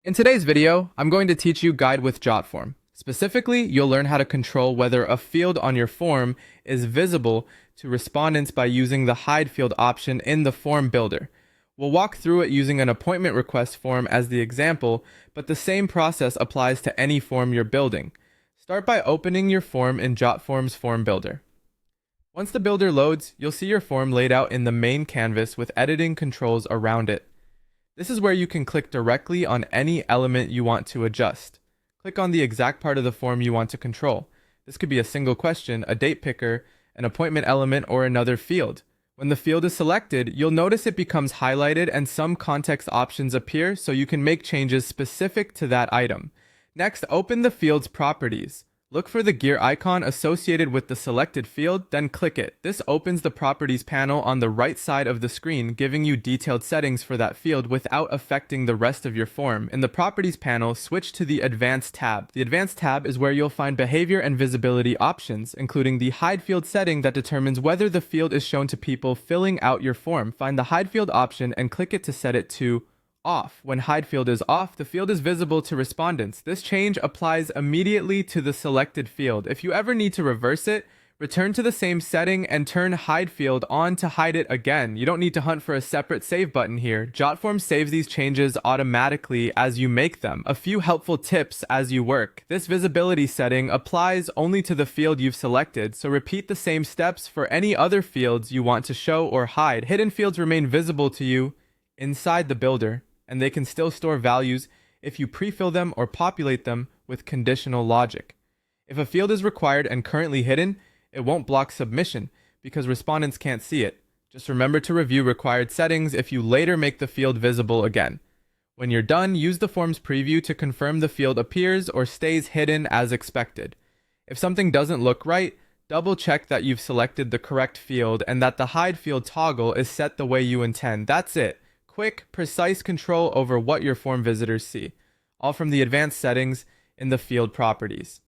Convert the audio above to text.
In today's video, I'm going to teach you Guide with Jotform. Specifically, you'll learn how to control whether a field on your form is visible to respondents by using the Hide Field option in the form builder. We'll walk through it using an appointment request form as the example, but the same process applies to any form you're building. Start by opening your form in Jotform's form builder. Once the builder loads, you'll see your form laid out in the main canvas with editing controls around it. This is where you can click directly on any element you want to adjust. Click on the exact part of the form you want to control. This could be a single question, a date picker, an appointment element, or another field. When the field is selected, you'll notice it becomes highlighted and some context options appear so you can make changes specific to that item. Next, open the field's properties. Look for the gear icon associated with the selected field, then click it. This opens the properties panel on the right side of the screen, giving you detailed settings for that field without affecting the rest of your form. In the properties panel, switch to the Advanced tab. The Advanced tab is where you'll find behavior and visibility options, including the Hide Field setting that determines whether the field is shown to people filling out your form. Find the Hide Field option and click it to set it to off. When hide field is off, the field is visible to respondents. This change applies immediately to the selected field. If you ever need to reverse it, return to the same setting and turn hide field on to hide it again. You don't need to hunt for a separate save button here. Jotform saves these changes automatically as you make them. A few helpful tips as you work. This visibility setting applies only to the field you've selected, so repeat the same steps for any other fields you want to show or hide. Hidden fields remain visible to you inside the builder, and they can still store values if you pre-fill them or populate them with conditional logic. If a field is required and currently hidden, it won't block submission because respondents can't see it. Just remember to review required settings if you later make the field visible again. When you're done, use the form's preview to confirm the field appears or stays hidden as expected. If something doesn't look right, double check that you've selected the correct field and that the hide field toggle is set the way you intend. That's it. Quick, precise control over what your form visitors see, all from the advanced settings in the field properties.